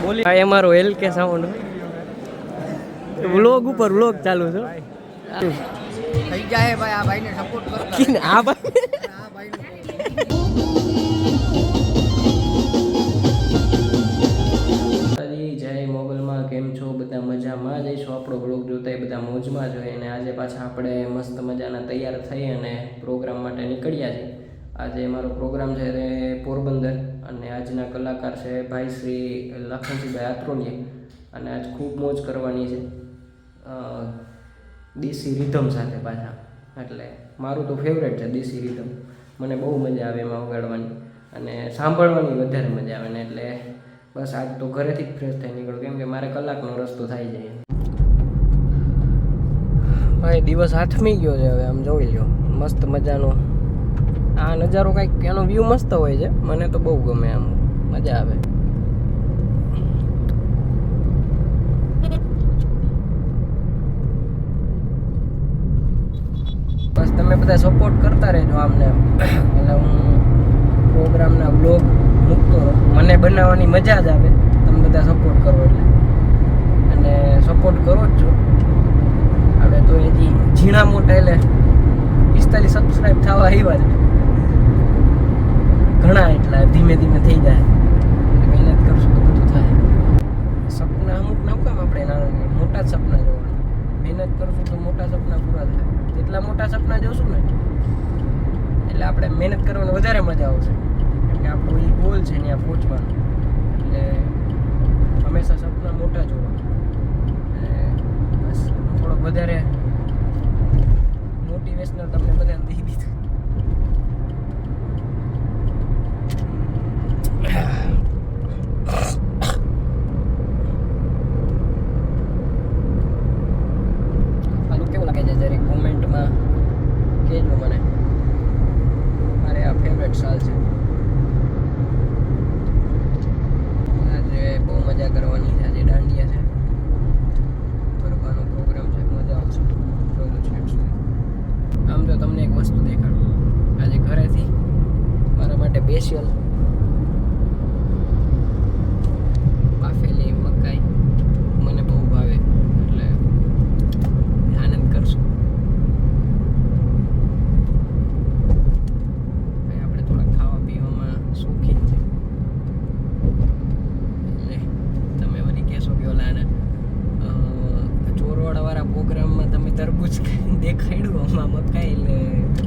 બોલી આ અમારો એલ કે સાઉન્ડ વ્લોગ ઉપર વ્લોગ ચાલુ છે થઈ જાય ભાઈ. આ ભાઈને સપોર્ટ કરો. આ ભાઈ આ ભાઈનું જય મોગલમાં કેમ છો બધા? મજામાં જઈશું. આપણો બ્લોગ જોતા એ બધા મોજમાં જ હોય. અને આજે પાછા આપણે મસ્ત મજાના તૈયાર થઈ અને પ્રોગ્રામ માટે નીકળ્યા છીએ. આજે મારો પ્રોગ્રામ છે તે પોરબંદર અને આજના કલાકાર છે ભાઈ શ્રી લખનસિંહભાઈ આત્રોલિયા. અને આજ ખૂબ મોજ કરવાની છે દેશી રિધમ સાથે પાછા. એટલે મારું તો ફેવરેટ છે દેશી રિધમ. મને બહુ મજા આવે એમાં વગાડવાની અને સાંભળવાની વધારે મજા આવે ને. એટલે બસ આજ તો ઘરેથી જ ફ્રેશ થઈ નીકળું, કેમ કે મારે કલાકનો રસ્તો થાય જાય. ભાઈ દિવસ હાથમી ગયો છે હવે. આમ જોઈ લો મસ્ત મજાનો આ નજારો, કંઈક એનો વ્યૂ મસ્ત હોય છે. મને તો બહુ ગમે, આમ મજા આવે. બસ તમે બધા સપોર્ટ કરતા રહેજો આમને. એટલે હું પ્રોગ્રામના વ્લોગ મૂકતો રહું. મને બનાવવાની મજા જ આવે. તમે બધા સપોર્ટ કરો એટલે, અને સપોર્ટ કરો જ છો. હવે તો હજી ઝીણા મોટા એટલે 45 સબસ્ક્રાઈબ થવા આવ્યા છે ઘણા. એટલા ધીમે ધીમે થઈ જાય. મહેનત કરશું તો બધું થાય. સપના અમુક ના કામ આપણે નાના મોટા જ સપના જોવાના. મહેનત કરશું તો મોટા સપના પૂરા થાય. જેટલા મોટા સપના જોશું ને એટલે આપણે મહેનત કરવાની વધારે મજા આવશે. કેમ કે આપણું એ ગોલ છે ત્યાં પહોંચવાનું. એટલે હંમેશા સપના મોટા જોવા. બસ થોડોક વધારે મોટિવેશનલ તમને બધાને દઈ દીધું. આનું કેવું લાગે છે જરી કોમેન્ટમાં કહેજો મને. મારે આ ફેવરેટ સાલ છે. આજે બહુ મજા કરવાની છે. આજે દાંડિયા છે, ગરબાનો પ્રોગ્રામ છે. મજા આવશે જોજો છેક સુધી. આમ તો તમને એક વસ્તુ દેખાડું. આજે ઘરેથી મારા માટે સ્પેશિયલ બાફેલી મકાઈ મને બહુ ભાવે, એટલે આનંદ કરશું. આપણે થોડા ખાવા પીવામાં શોખીન છે. એટલે તમે વળી કહેશો કે ઓલા ચોરવાડાવાળા પ્રોગ્રામમાં તમે તરબૂચ દેખાડ્યું, આમાં મકાઈ. એટલે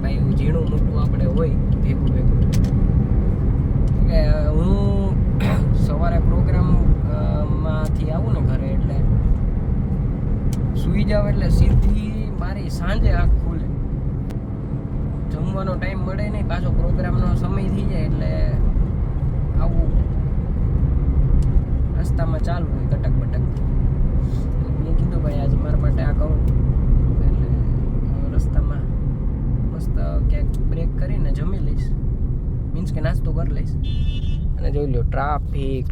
ભાઈ એવું ઝીણું મોટું આપણે હોય ભેગું ભેગું. કે હું સવારે પ્રોગ્રામ માંથી આવું ને ઘરે, એટલે સૂઈ જાઉં એટલે સીધી મારી સાંજે આંખ ખુલે. જમવાનો ટાઈમ મળે નહીં, પાછો પ્રોગ્રામનો સમય થઈ જાય. એટલે આવું રસ્તામાં ચાલુ હોય કટક બટક. મેં કીધું ભાઈ આજે મારા માટે આ કરું. એટલે રસ્તામાં મસ્ત ક્યાંક બ્રેક કરીને જમી લઈશ. મીન્સ કે નાસ્તો કરી લઈશ. અને જોઈ લો ટ્રાફિક.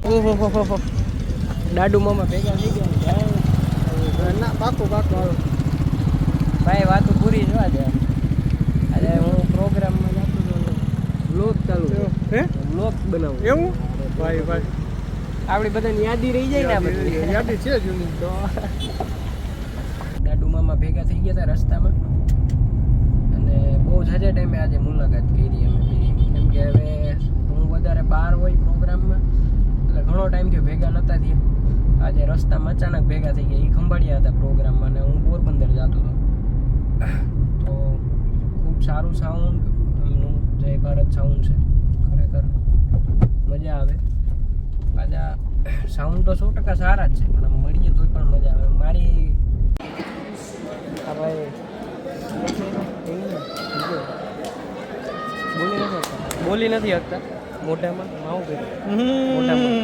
ઓહો દાડુ મામા ભેગા થઈ ગયા. ના પાકું હાલો ભાઈ વાતો પૂરી જોવા છે. આજે હું પ્રોગ્રામમાં જતો હતો, વ્લોગ ચાલુ હે વ્લોગ બનાવું. એવું ભાઈ ભાઈ આપણી બધાની યાદી રહી જાય ને. આ બધી યાદી છે જૂની. તો દાડુ મામા ભેગા થઈ ગયા હતા રસ્તામાં. અને બહુ જાજા ટાઈમે આજે મુલાકાત કરી અમે બે. કેમ કે હવે હું વધારે બહાર હોય પ્રોગ્રામમાં, એટલે ઘણો ટાઈમ થયો ભેગા નહોતા થયા. આજે રસ્તામાં અચાનક ભેગા થઈ ગયા. એ ખંભાળિયા હતા પ્રોગ્રામમાં અને હું પોરબંદર જતો હતો. તો ખૂબ સારું સાઉન્ડ એમનું જય ભારત સાઉન્ડ છે. ખરેખર મજા આવે. પાછા સાઉન્ડ તો 100% સારા જ છે, પણ મળીએ તો પણ મજા આવે. મારી ભાઈ બોલી નથી શકતા મોઢામાં માવું કર્યું. મોઢામાં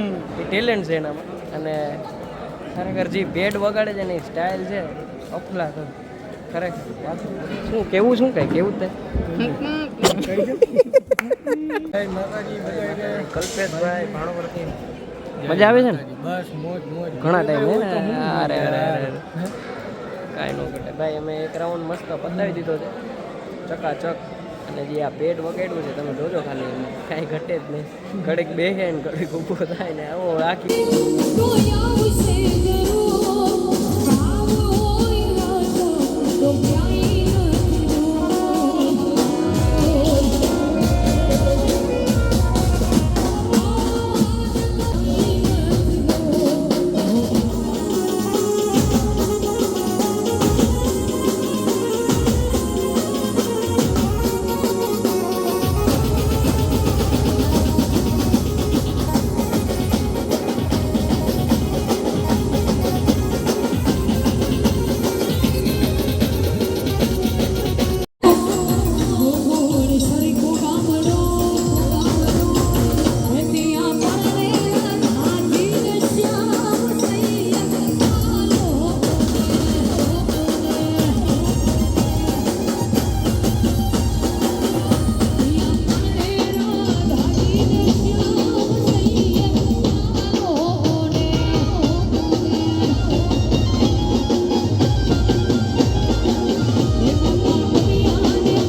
એ ટેલેન્ટ છે એનામાં. અને ખરેખર જે બેડ વગાડે છે ને એ સ્ટાઇલ છે અફલા તો. ખરેખર શું કેવું, શું કઈ કેવું જ થાય. કલ્પેશભાઈ ભાણોવરથી મજા આવે છે ને? બસ મોજ ઘણા ટાઈમ. અરે કાંઈ ન ઘટે ભાઈ. અમે એક રાઉન્ડ મસ્ત પતાવી દીધો છે ચકાચક. અને જે આ પેટ વગાડ્યું છે તમે જોજો ખાલી એમાં કાંઈ ઘટે જ નહીં. ઘડીક બેસે ને ઘડીક ઊભો થાય ને આવો આખી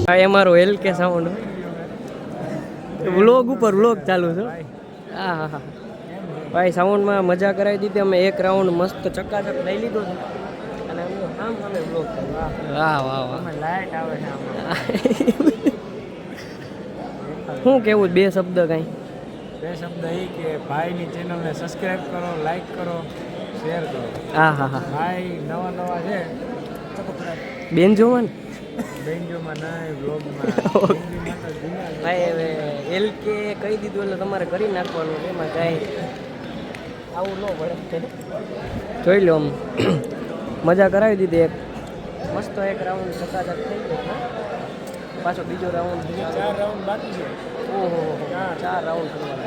ભાઈ અમારો LK સાઉન્ડ વ્લોગ ઉપર વ્લોગ ચાલુ છે. હા હા હા ભાઈ સાઉન્ડમાં મજા કરાવી દીધી. અમે એક રાઉન્ડ મસ્ત ચકાચક લઈ લીધો છે અને અમે આમ અમે વ્લોગ વાહ વાહ વાહ લાઈટ આવે છે શું કેવું બે શબ્દ કાંઈ? બે શબ્દ એ કે ભાઈની ચેનલને સબસ્ક્રાઇબ કરો, લાઈક કરો, શેર કરો. હા હા હા ભાઈ નવા છે બેન જોવા ને બેન્જોમાં નહીં બ્લોગમાં ભાઈ હવે LK કહી દીધું એટલે તમારે કરી નાખવાનું. એમાં કાંઈ આવું ન પડે. જોઈ લો આમ મજા કરાવી દીધી. એક મસ્ત એક રાઉન્ડ ચકાચક થઈ ગયો. પાછો બીજો રાઉન્ડ 4 રાઉન્ડ બાકી છે. ઓહો 4 રાઉન્ડ કરવાના.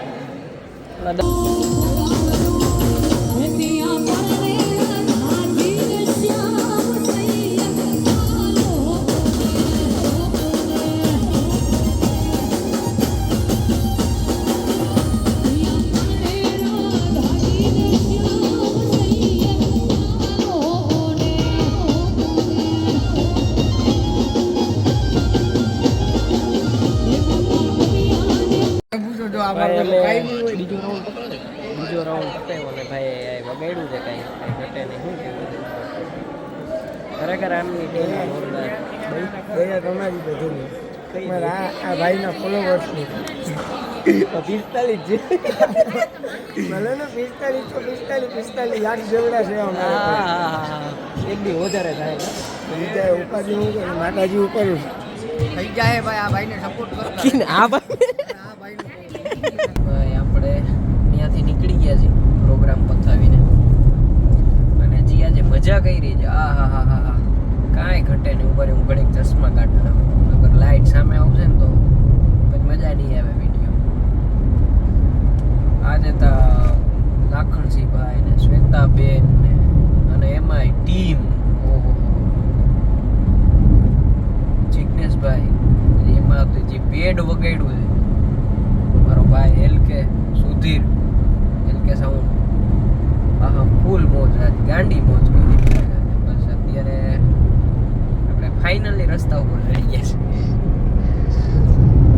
પૂછો જો આ ભાઈ બાબત અમે કાંઈ બી હોય. બીજો રાઉન્ડ પતાવ્યો ને ભાઈ વગાડ્યું છે કાંઈ ઘટે નહીં. શું કહેવું છે? ખરેખર આમની ટીમ જોરદાર. દયા તમારી બધું આ ભાઈના ફોલોવર્સની 45 છે. ભલે ને 45 લાખ જેવડા છે અમારા. એક દી વધારે થાય. બીજા ઉપાધિ હું કરું માતાજી ઉપર થઈ જાય ભાઈ. આ ભાઈને સપોર્ટ કરો. આ ભાઈ આ ભાઈનું ભાઈ આપણે ત્યાંથી નીકળી ગયા છીએ પ્રોગ્રામ પતાવીને અને જે આજે મજા કરી છે આ હા હા હા હા કાંઈ ઘટે નહીં. ઉપર હું ઘડીક ચશ્મા કાઢતા અગર લાઇટ સામે આવશે ને તો પછી મજા નહીં આવે વિડીયો. આજે તો લાખણસિંહભાઈ ને શ્વેતાબેન ને અને એમાંય ટીમ ઓહો જિગ્નેશભાઈ એમાં તો જે પેડ વગાડ્યું છે મારો ભાઈ LK સુધીર LK સાઉન્ડ હા ફૂલ મોજ ગાંડી મોજ કરી. બસ અત્યારે આપણે ફાઇનલી રસ્તા ઉપર ચડી ગયા છે.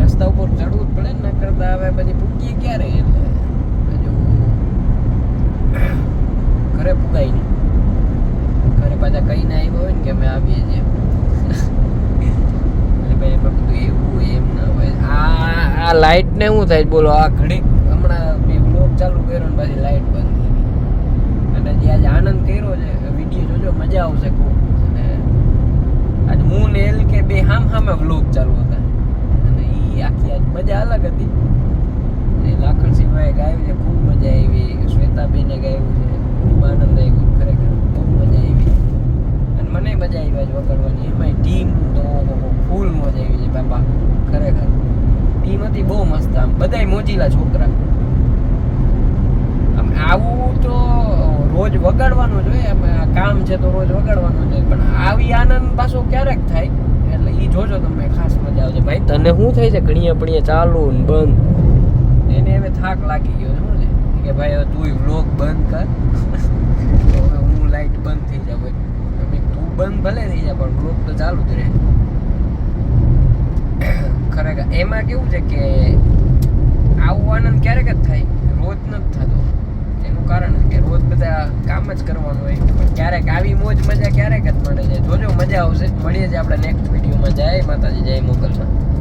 રસ્તા ઉપર ચડવું જ પડે ને કરતા હવે પછી પૂગીએ ક્યારે એટલે હજુ ઘરે પુગાય નહીં. ઘરે પાછા કહીને આવ્યો હોય ને કે અમે આવીએ છીએ એટલે ભાઈ એમાં બધું એવું એમ ના હોય. આ લાઇટ ને શું થાય બોલો? આ ઘડીક હમણાં મેં બ્લોગ ચાલુ કર્યો ને પછી લાઇટ બંધ થઈ ગઈ. અને જે આજે આનંદ કર્યો છે વિડીયો જોજો મજા આવશે ખૂબ. અને આજે હું ને LK બે સામે બ્લોગ ચાલુ હતા અને એ આખી આજ મજા અલગ હતી. એ લાખણસિંહભાઈ ગાયું છે ખૂબ મજા આવી. શ્વેતાબેને ગાયું છે ખૂબ આનંદ આવ્યો. ખરેખર બહુ મજા આવી અને મને મજા આવી આજ વગાડવાની. એમાંય ટીમ તો ફૂલ મજા આવી છે બાપા. ખરેખર ટીમ હતી બહુ મસ્ત. આમ બધાય મોજીલા છોકરા. આમ આવું તો રોજ વગાડવાનું જોઈએ. આમ આ કામ છે તો રોજ વગાડવાનું જોઈએ પણ આવી આનંદ પાછો ક્યારેક થાય એટલે એ જોજો તમે ખાસ મજા આવશે. ભાઈ તને શું થાય છે ઘણીએ પણીએ ચાલુ ને બંધ? એને હવે થાક લાગી ગયો શું છે કે ભાઈ હવે તું વ્લોગ બંધ કર તો હવે હું લાઈટ બંધ થઈ જાવ. તું બંધ ભલે થઈ જાય પણ વ્લોગ તો ચાલુ જ રહે. એમાં કેવું છે કે આવો આનંદ ક્યારેક જ થાય, રોજ નથી થતો. એનું કારણ કે રોજ બધા કામ જ કરવાનું હોય, પણ ક્યારેક આવી મોજ મજા ક્યારેક જ મળે છે. જોજો મજા આવશે. મળીએ છીએ આપણે નેક્સ્ટ વિડીયોમાં. જય માતાજી, જય મોગલમાં.